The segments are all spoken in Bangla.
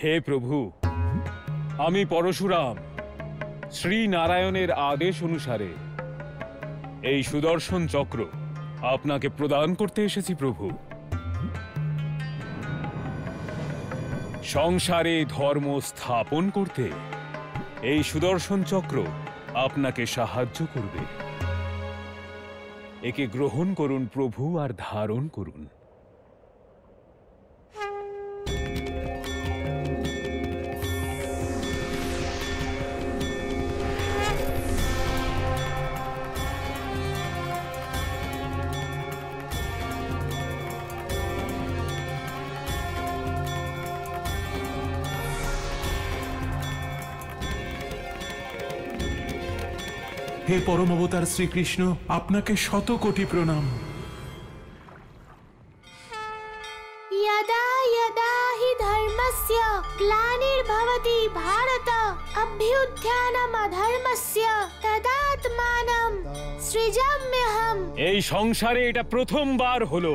হে প্রভু, আমি পরশুরাম শ্রী নারায়ণের আদেশ অনুসারে এই সুদর্শন চক্র আপনাকে প্রদান করতে এসেছি প্রভু। সংসারে ধর্ম স্থাপন করতে এই সুদর্শন চক্র আপনাকে সাহায্য করবে। একে গ্রহণ করুন প্রভু আর ধারণ করুন। হে পরম অবতার শ্রীকৃষ্ণ, আপনাকে শত কোটি প্রণাম। यदा यदा हि धर्मस्य ग्लानिर्भवति भारत अभ्युत्थानमधर्मस्य तदात्मानं सृजाम्यहम्। এই সংসারে এটা প্রথমবার হলো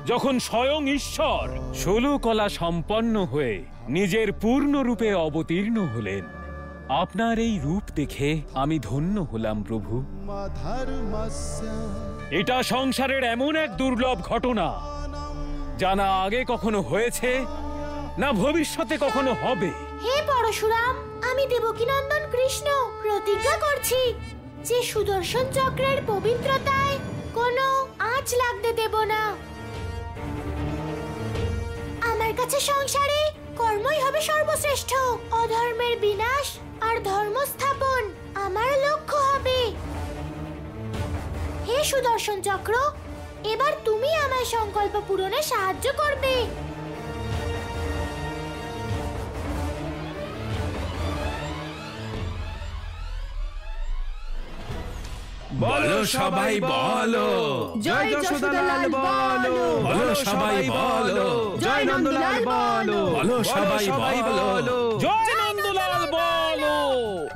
যখন স্বয়ং ঈশ্বর 16 কলা সম্পন্ন হয়ে নিজের পূর্ণ রূপে অবতীর্ণ হলেন। আপনার এই রূপ দেখে আমি ধন্য হলাম প্রভু। এটা সংসারের এমন এক দুর্লভ ঘটনা যা না আগে কখনো হয়েছে না ভবিষ্যতে কখনো হবে। হে পরশুরাম, আমি দেবকীনন্দন কৃষ্ণ প্রতিজ্ঞা করছি যে সুদর্শন চক্রের পবিত্রতায় কোনো আঁচ লাগতে দেব না। আমার কাছে সংসারে কর্মই হবে সর্বশ্রেষ্ঠ। অধর্মের বিনাশ আর ধর্ম স্থাপন আমার লক্ষ্য হবে। হে সুদর্শন চক্র, এবার তুমি আমার সংকল্প পূরণে সাহায্য করবে। বলো সবাই বলো, জয় যশোদালাল বলো, বলো সবাই বলো, জয় নন্দলাল বলো, বলো সবাই বলো, জয় নন্দলাল বলো,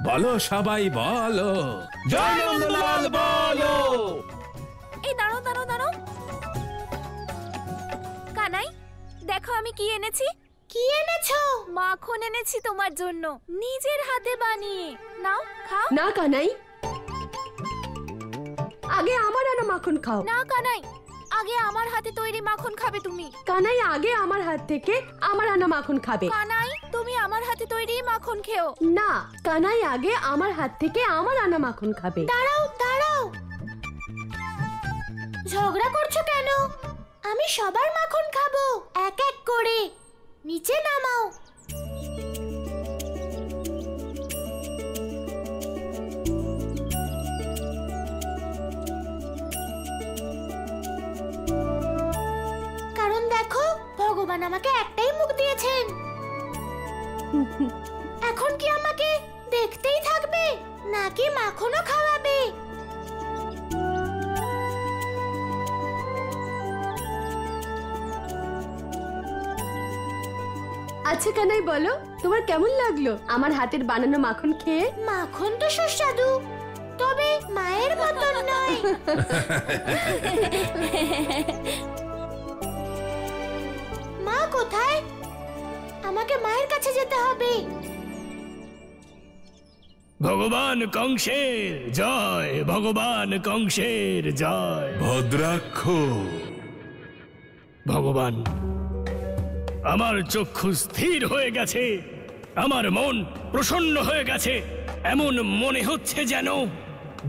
বলো সবাই বলো, জয় নন্দলাল বলো। এই দাঁড়ো দাঁড়ো দাঁড়ো, কানাই দেখো আমি কি এনেছি। কি এনেছো? মাখন এনেছি তোমার জন্য, নিজের হাতে বানিয়ে। নাও খাও। না কানাই, আগে আমার আনা মাখন খাও। না কানাই, আগে আমার হাতে তৈরি মাখন খাবে তুমি। কানাই, আগে আমার হাত থেকে আমার আনা মাখন খাবে। কানাই, তুমি আমার হাতে তৈরি মাখন খেও। না, কানাই আগে আমার হাত থেকে আমার আনা মাখন খাবে। দাঁড়াও দাঁড়াও, ঝগড়া করছো কেন? আমি সবার মাখন খাবো এক এক করে। নিচে নামাও। কারণ দেখো, ভগবান আমাকে একটাই মুখ দিয়েছেন। এখন কি আমাকে দেখতেই থাকবে নাকি মাখনও খাওয়াবে? আচ্ছা কানাই, বলো তোমার কেমন লাগলো আমার হাতের বানানো মাখন খেয়ে? মাখন তো সুস্বাদু, তবে মায়ের মতন নয়। মা কোথায়? আমাকে মায়ের কাছে যেতে হবে। ভগবান কংসের জয়, ভগবান কংসের জয়। ভদ্রাক্ষ, ভগবান, আমার চক্ষু স্থির হয়ে গেছে, আমার মন প্রসন্ন হয়ে গেছে। এমন মনে হচ্ছে যেন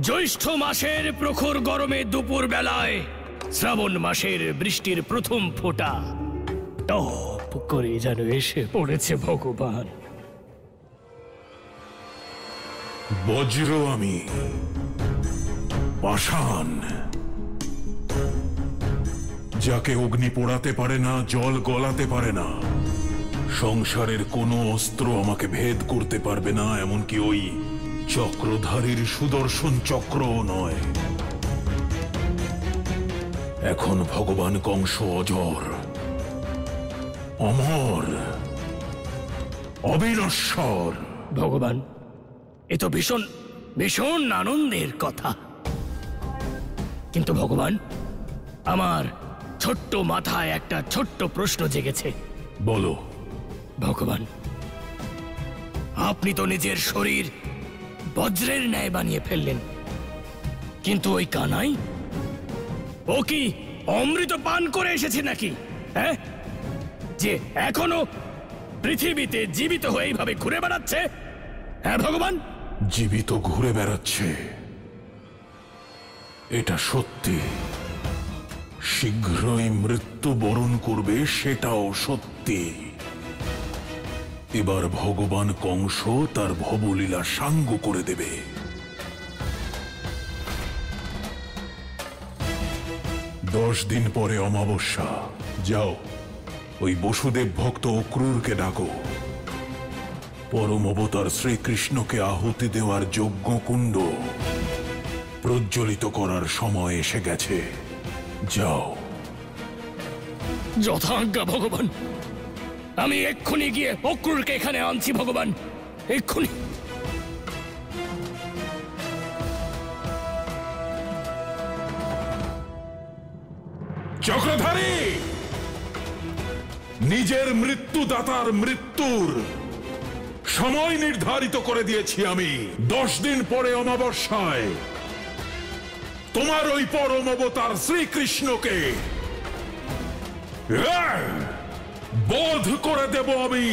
জ্যৈষ্ঠ মাসের প্রখর গরমে দুপুর বেলায় শ্রাবণ মাসের বৃষ্টির প্রথম ফোঁটা টপ করে যেন এসে পড়েছে। ভগবান, বজ্র আমি, পাষাণ, যাকে অগ্নি পোড়াতে পারে না, জল গলাতে পারে না, সংসারের কোনো অস্ত্র আমাকে ভেদ করতে পারবে না, এমনকি ওই চক্রধারীর সুদর্শন চক্রও নয়। এখন ভগবান কংস অজর, অমর, অবিনশ্বর। ভগবান, এ তো ভীষণ ভীষণ আনন্দের কথা। কিন্তু ভগবান, আমার ছোট্ট মাথায় একটা ছোট্ট প্রশ্ন জেগেছে। বলো। ভগবান, আপনি তো নিজের শরীর বজ্রের ন্যায় বানিয়ে ফেললেন, কিন্তু ওই কানাই, ও কি অমৃত পান করে এসেছে নাকি? হ্যাঁ, যে এখনো পৃথিবীতে জীবিত হয়ে এইভাবে ঘুরে বেড়াচ্ছে? হ্যাঁ ভগবান, জীবিত ঘুরে বেড়াচ্ছে, এটা সত্যি। শীঘ্রই মৃত্যু বরণ করবে, সেটাও সত্যি। এবার ভগবান কংস তার ভবলীলা সাঙ্গ করে দেবে। 10 দিন পরে অমাবস্যা। যাও, ওই বসুদেব ভক্ত অক্রূরকে ডাকো। পরম অবতার শ্রীকৃষ্ণকে আহুতি দেওয়ার যজ্ঞ কুণ্ড প্রজ্বলিত করার সময় এসে গেছে। যাও। যথাজ্ঞা ভগবান। আমি এক্ষুনি গিয়ে অক্রূরকে এখানে আনছি ভগবান, এক্ষুনি। চক্রধারী, নিজের মৃত্যুদাতার মৃত্যুর সময় নির্ধারিত করে দিয়েছি আমি। 10 দিন পরে অমাবস্যায় তোমার ওই পরম অবতার শ্রীকৃষ্ণকে বধ করে দেব আমি।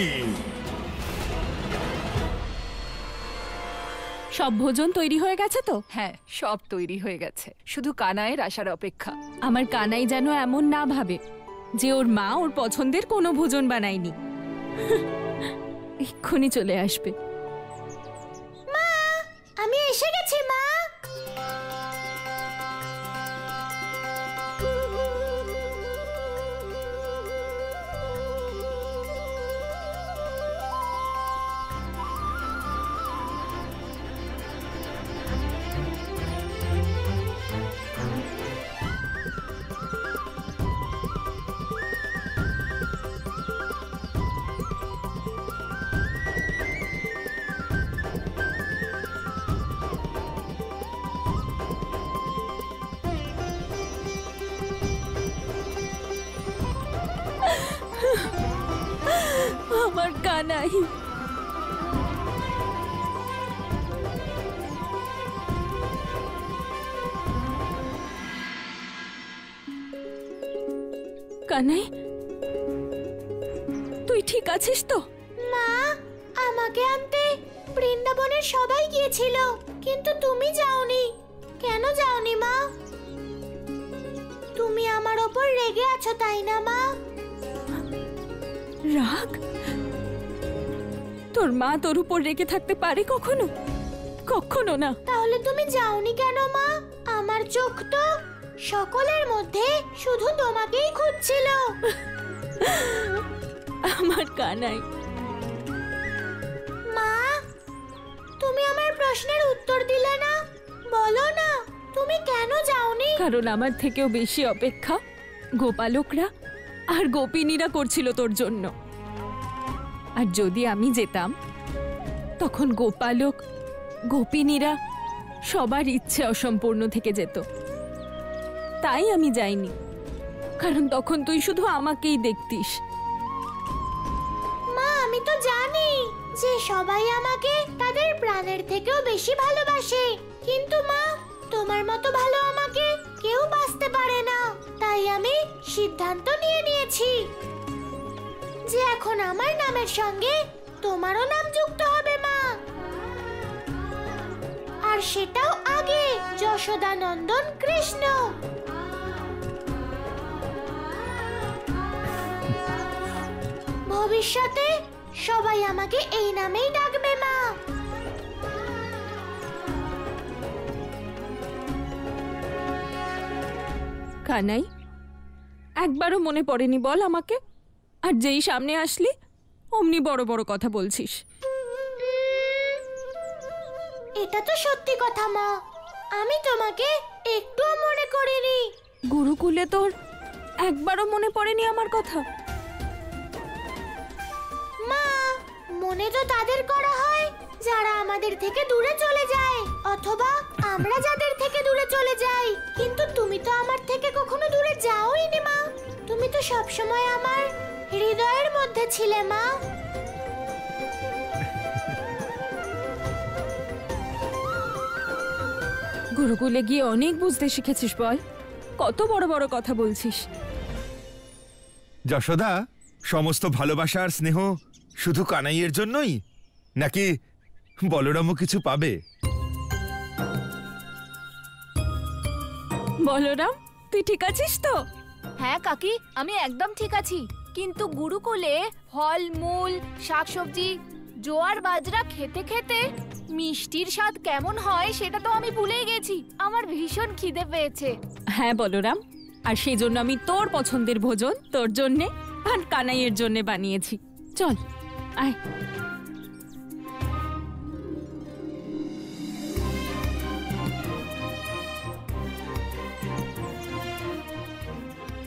সব ভোজন তৈরি হয়ে গেছে তো? হ্যাঁ, সব তৈরি হয়ে গেছে, শুধু কানাইয়ের আসার অপেক্ষা। আমার কানাই যেন এমন না ভাবে যে ওর মা ওর পছন্দের কোনো ভোজন বানায়নি। এক্ষুনি চলে আসবে। মা, আমি এসে গেছি মা। আমার কানাই, কানাই, তুই ঠিক আছিস তো? মা, আমাকে আনতে বৃন্দাবনের সবাই গিয়েছিল, কিন্তু তুমি যাওনি। কেন যাওনি মা? তুমি আমার ওপর রেগে আছো, তাই না মা? রাগ? তোর মা তোর উপর রেগে থাকতে পারে কখনো? কখনো না। তাহলে তুমি যাওনি কেন মা? আমার চোখ তো সকলের মধ্যে শুধু তোমাকেই খুঁজছিল। আমার কানাই। মা, তুমি আমার প্রশ্নের উত্তর দিলে না। বলো না, তুমি কেন যাওনি? কারণ আমার থেকেও বেশি অপেক্ষা গোপালকরা আর গোপিনীরা করছিল তোর জন্য। আর যদি আমি যেতাম, তখন গোপালক, গোপিনীরা সবার ইচ্ছে অসম্পূর্ণ থেকে যেত। তাই আমি যাইনি, কারণ তখন তুই শুধু আমাকেই দেখতিস। মা, আমি তো জানি যে সবাই আমাকে তাদের প্রাণের থেকেও বেশি ভালোবাসে, কিন্তু মা, তোমার মতো ভালো আমাকে কেউ বাঁচতে পারে না। তাই আমি সিদ্ধান্ত নিয়েছি যে এখন আমার নামের সঙ্গে তোমারও নাম যুক্ত হবে মা। আর সেটাও আগে যশোদানন্দন কৃষ্ণ। ভবিষ্যতে সবাই আমাকে এই নামেই ডাকবে মা। কানাই, একবারও মনে পড়েনি বল আমাকে? আর যেই সামনে আসলি অমনি বড় বড় কথা বলছিস। এটা তো সত্যি কথা মা, আমি তোমাকে একটুও মনে করিনি। গুরুকুলে তোর একবারও মনে পড়েনি আমার কথা? মা, মনে তো তাদের করা হয় যারা আমাদের থেকে দূরে চলে যায়, অথবা আমরা যাদের থেকে দূরে চলে যাই। কিন্তু তুমি তো আমার থেকে কখনো দূরে যাওইনি মা। তুমি তো সব সময় আমার হৃদয়ের মধ্যে ছিলে মা। গুরুকুলে গিয়ে অনেক বুঝতে শিখেছিস বল, কত বড় বড় কথা বলছিস। যশোদা, সমস্ত ভালোবাসা আর স্নেহ শুধু কানাইয়ের জন্যই, নাকি বলরামও কিছু পাবে? বলরাম, তুই ঠিক আছিস তো? হ্যাঁ কাকি, আমি একদম ঠিক আছি। কিন্তু গুরুকুলে ফল মূল শাকসবজি জোয়ার বাজরা খেতে খেতে মিষ্টির স্বাদ কেমন হয় সেটা তো আমি ভুলেই গেছি। আমার ভীষণ খিদে পেয়েছে। হ্যাঁ বলরাম, আর সেই জন্য আমি তোর পছন্দের ভোজন তোর জন্যে আর কানাইয়ের জন্যে বানিয়েছি। চল আয়।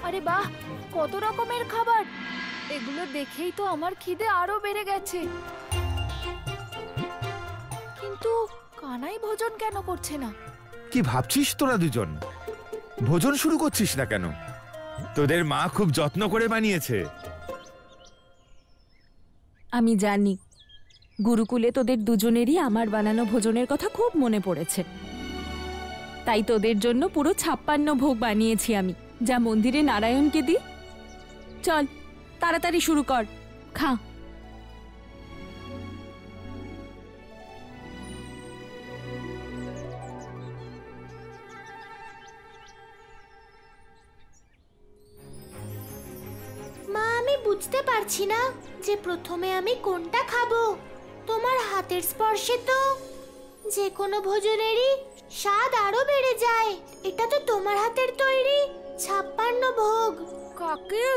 আরে বাহ, কত রকমের খাবার! এগুলো দেখেই তো আমার খিদে আরো বেড়ে গেছে। কিন্তু কানাই ভোজন কেন করছে না? কি ভাবছিস তোরা দুজন? ভোজন শুরু করছিস না কেন? তোদের মা খুব যত্ন করে বানিয়েছে। আমি জানি গুরুকুলে তোদের দুজনেরই আমার বানানো ভোজনের কথা খুব মনে পড়েছে, তাই তোদের জন্য পুরো 56 ভোগ বানিয়েছি আমি, যা মন্দিরে নারায়ণকে দিই। চল তাড়াতাড়ি শুরু কর, খা। মা, আমি বুঝতে পারছি না যে প্রথমে আমি কোনটা খাবো। তোমার হাতের স্পর্শে তো যে কোনো ভোজনেরই স্বাদ আরো বেড়ে যায়। এটা তো তোমার হাতের তৈরি 56 ভোগ। কাকি,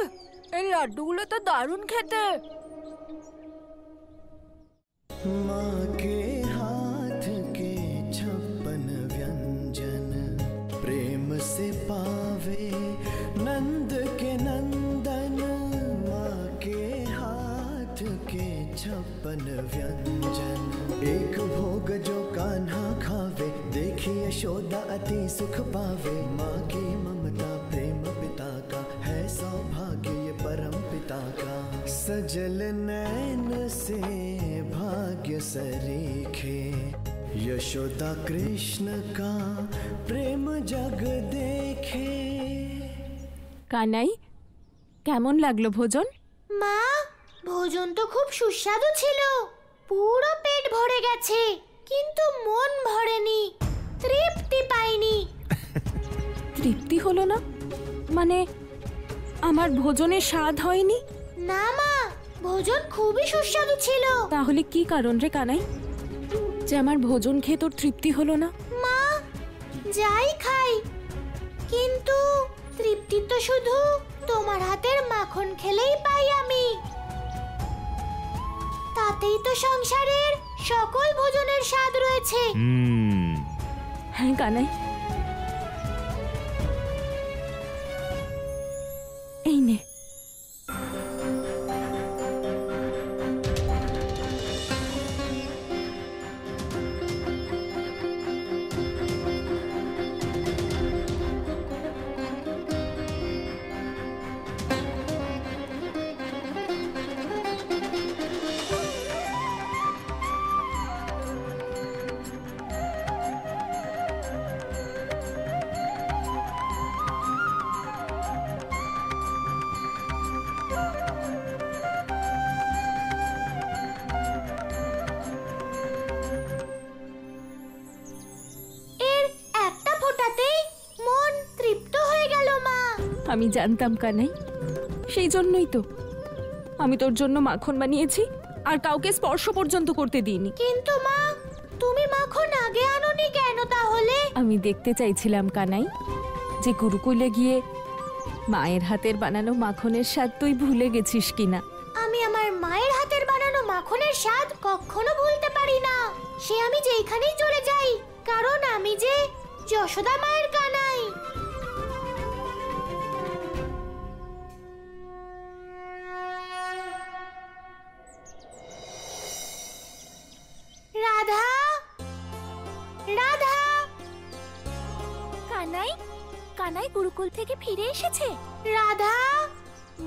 এই লাড্ডুগুলো তো দারুণ খেতে। माँ के हाथ के 56 व्यंजन प्रेम से पावे नंद के नंदन। माँ के हाथ के 56 व्यंजन, एक भोग जो कान्हा खावे, देखिए यशोदा अति सुख पावे। माँ की ममता प्रेम पिता का है, सौभाग्य ये परम पिता का। सजल नैन से भाग्य सरीखे, यशोदा कृष्ण का प्रेम जग देखे। কানাই, কেমন লাগলো ভোজন? মা, ভোজন তো খুব সুস্বাদু ছিল। পুরো পেট ভরে গেছে, কিন্তু মন ভরেনি, তৃপ্তি পাইনি। তৃপ্তি হলো না মানে আমার ভোজনের স্বাদ হয়নি? না মা, ভোজন খুবই সুস্বাদু ছিল। তাহলে কি কারণ রে কানাই, যে আমার ভোজন খেয়ে তোর তৃপ্তি হলো না? মা, যাই খাই, কিন্তু তৃপ্তি তো শুধু তোমার হাতের মাখন খেলেই পাই আমি। তাতেই তো সংসারের সকল ভোজনের স্বাদ রয়েছে। হ্যাঁ কানাই, এই নে। আমি জানতাম কানাই, সেই জন্যই তো আমি তোর জন্য মাখন বানিয়েছি আর কাউকে স্পর্শ পর্যন্ত করতে দিইনি। কিন্তু মা, তুমি মাখন আগে আনোনি কেন তাহলে? আমি দেখতে চাইছিলাম কানাই, যে গুরুকুলে গিয়ে মায়ের হাতের বানানো মাখনের স্বাদ তুই ভুলে গেছিস কিনা। আমি আমার মায়ের হাতের বানানো মাখনের স্বাদ কখনো ভুলতে পারি না, সে আমি যেখানেই চলে যাই, কারণ আমি যে যশোদা মায়ের কানাই। রাধা, রাধা! কানাই, কানাই গুরুকুল থেকে ফিরে এসেছে। রাধা,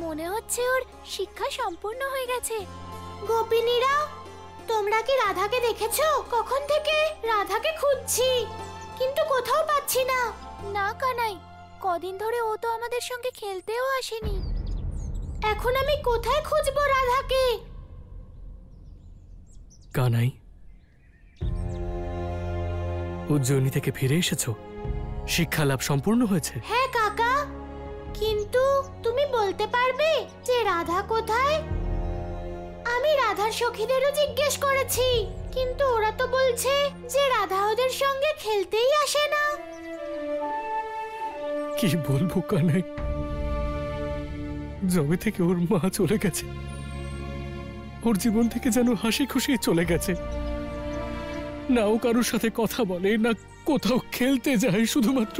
মনে হচ্ছে ওর শিক্ষা সম্পূর্ণ হয়ে গেছে। গোপিনীরা, তোমরা কি রাধাকে দেখেছো? কখন থেকে রাধাকে খুঁজছি। কিন্তু কোথাও পাচ্ছি না। না কানাই, কদিন ধরে ও তো আমাদের সঙ্গে খেলতেও আসেনি। এখন আমি কোথায় খুঁজবো রাধাকে? কানাই, উজ্জয়িনী থেকে ফিরে এসেছো? শিক্ষা লাভ সম্পূর্ণ হয়েছে? হ্যাঁ কাকা, কিন্তু তুমি বলতে পারবে যে রাধা কোথায়? আমি রাধার সখীদেরও জিজ্ঞেস করেছি, কিন্তু ওরা তো বলছে যে রাধা ওদের সঙ্গে খেলতেই আসে না। কি বলবো কানাই, জবে থেকে ওর মা চলে গেছে, ওর জীবন থেকে যেন হাসি খুশি চলে গেছে। না ও কারোর সাথে কথা বলে, না কোথাও খেলতে যায়, শুধুমাত্র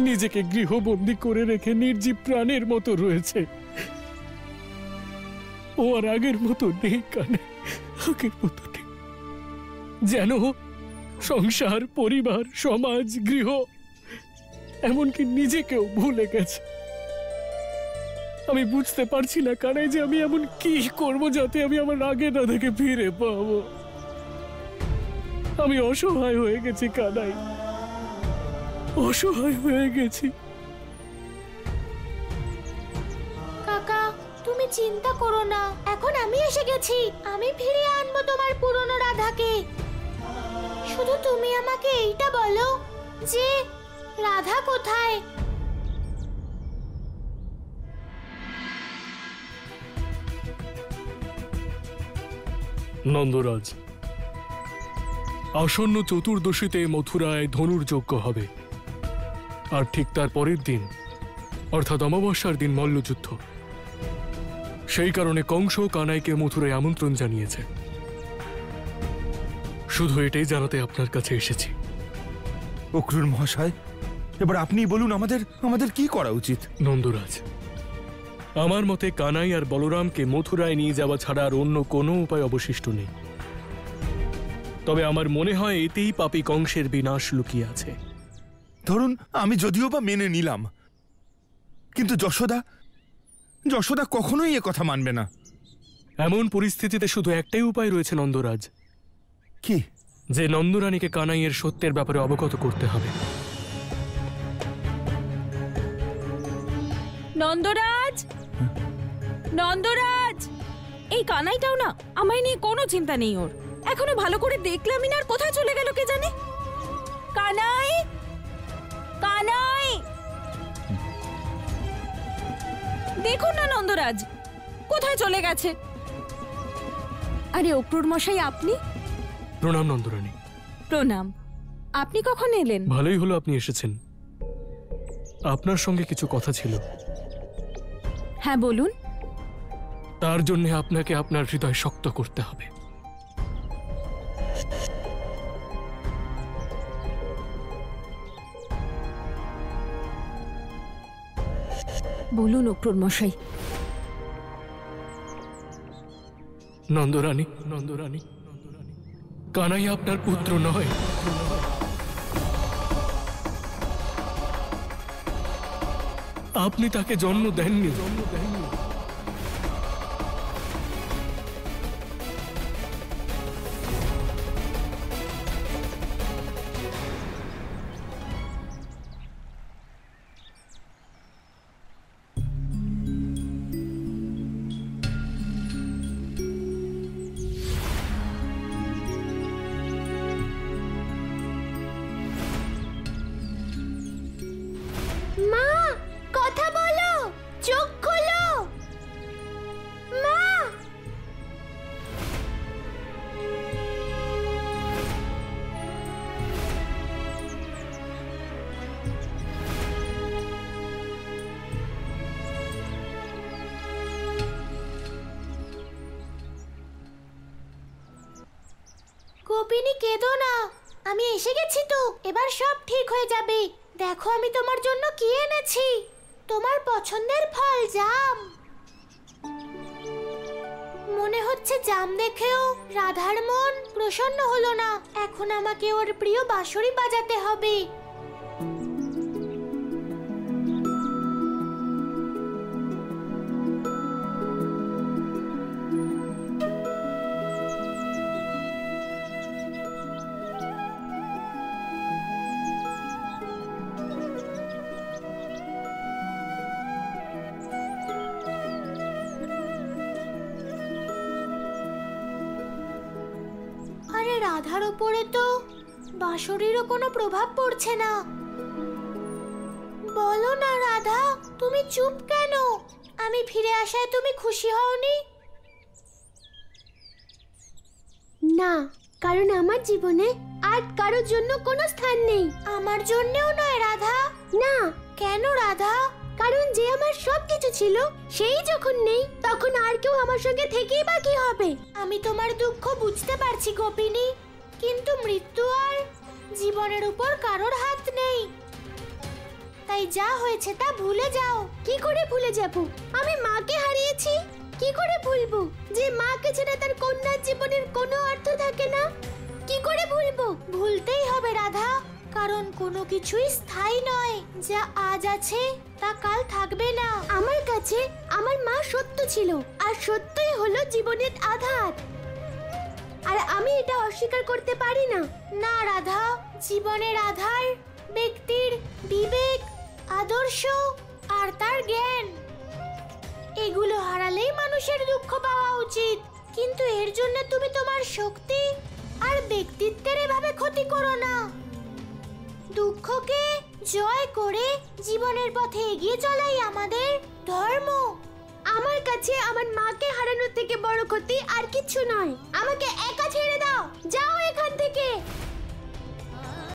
নিজেকে গৃহবন্দী করে রেখে নির্জীব প্রাণের মতো রয়েছে। ও আর আগের মতো নেই কানে, আগের মতো নেই। যেন সংসার, পরিবার, সমাজ, গৃহ, এমনকি নিজেকেও ভুলে গেছে। আমি বুঝতে পারছি না কানাই যে আমি এমন কি করব যাতে আমি আমার আগের রাধাকে ফিরে পাবো। আমি অসহায় হয়ে গেছি কানাই, অসহায় হয়ে গেছি। কাকা, তুমি চিন্তা করো না, এখন আমি এসে গেছি। আমি ফিরিয়ে আনবো তোমার পুরনো রাধাকে। শুধু তুমি আমাকে এইটা বলো যে রাধা কোথায়? নন্দরাজ, আসন্ন চতুর্দশীতে মথুরায় ধনুর্যজ্ঞ হবে, আর ঠিক তার পরের দিন অর্থাৎ অমাবস্যার দিন মল্লযুদ্ধ। সেই কারণে কংস কানাইকে মথুরায় আমন্ত্রণ জানিয়েছে। শুধু এটাই জানাতে আপনার কাছে এসেছি। অক্রুর মহাশয়, এবার আপনি বলুন আমাদের কি করা উচিত? নন্দরাজ, আমার মতে কানাই আর বলরামকে মথুরায় নিয়ে যাওয়া ছাড়া আর অন্য কোনো উপায় অবশিষ্ট নেই। তবে আমার মনে হয় এতেই পাপী কংসের বিনাশ লুকিয়ে আছে। ধরুন আমি যদিও বা মেনে নিলাম, কিন্তু যশোদা কখনোই এ কথা মানবে না। এমন পরিস্থিতিতে শুধু একটাই উপায় রয়েছে নন্দরাজ। কি? যে নন্দরানীকে কানাইয়ের সত্যের ব্যাপারে অবগত করতে হবে। নন্দরাজ, নন্দরাজ, এই কানাইটাও না আমায় নিয়ে কোনো চিন্তা নেই ওর। এখনো ভালো করে দেখলামই না, আর কোথায় চলে গেল কে জানে। কানাই, কানাই, দেখুন না নন্দরাজ কোথায় চলে গেছে। আরে অক্রুর মশাই, আপনি? প্রণাম নন্দরানী। প্রণাম। আপনি কখন এলেন? ভালোই হলো আপনি এসেছেন। আপনার সঙ্গে কিছু কথা ছিল। হ্যাঁ বলুন। তার জন্য আপনাকে আপনার হৃদয় শক্ত করতে হবে। বলুন অক্রুর মশাই। নন্দরানী, কানাই আপনার পুত্র নয়। আপনি তাকে জন্ম দেননি। মা, কথা বলো, চোখ খোলো। মা, গোপিনী কেঁদো না, আমি এসে গেছি তো। এবার সব ঠিক হয়ে যাবে। দেখো আমি তোমার জন্য কি এনেছি, তোমার পছন্দের ফল জাম। মনে হচ্ছে জাম দেখেও রাধার মন প্রসন্ন হলো না। এখন আমাকে ওর প্রিয় বাঁশরি বাজাতে হবে। রাধার ওপরে তো বাঁশরীরও কোনো প্রভাব পড়ছে না। বলো না রাধা, তুমি চুপ কেন? আমি ফিরে আসায় তুমি খুশি হওনি? না, কারণ আমার জীবনে আর কারোর জন্য কোনো স্থান নেই। আমার জন্যও নয় রাধা। না। কেন রাধা? কারণ যে আমার সবকিছু ছিল সেই যখন নেই, তখন আর কেউ আমার সঙ্গে থেকেই বা কি হবে? আমি তোমার দুঃখ বুঝতে পারছি গোপিনী, কিন্তু মৃত্যু আর জীবনের উপর কারোর হাত নেই। তাই যা হয়েছে তা ভুলে যাও। কি করে ভুলে যাব? আমি মাকে হারিয়েছি। কি করে ভুলবো যে মাকে ছেড়ে তার কন্যার জীবনের কোনো অর্থ থাকে না? কি করে ভুলবো? ভুলতেই হবে রাধা, কারণ কোনো কিছুই স্থায়ী নয়। যা আজ আছে তা কাল থাকবে না। আমার কাছে আমার মা সত্য ছিল, আর সত্যই হলো জীবনের আধার। আর আমি এটা অস্বীকার করতে পারি না। না রাধা, জীবনের আধার ব্যক্তির বিবেক, আদর্শ আর তার জ্ঞান। এগুলো হারালেই মানুষের দুঃখ পাওয়া উচিত, কিন্তু এর জন্য তুমি তোমার শক্তি আর ব্যক্তিত্বের এভাবে ক্ষতি করো না। দুঃখকে জয় করে জীবনের পথে এগিয়ে চলাই আমাদের ধর্ম। আমার কাছে আমার মাকে হারানোর থেকে বড় ক্ষতি আর কিছু নয়। আমাকে একা ছেড়ে দাও, যাও এখান থেকে।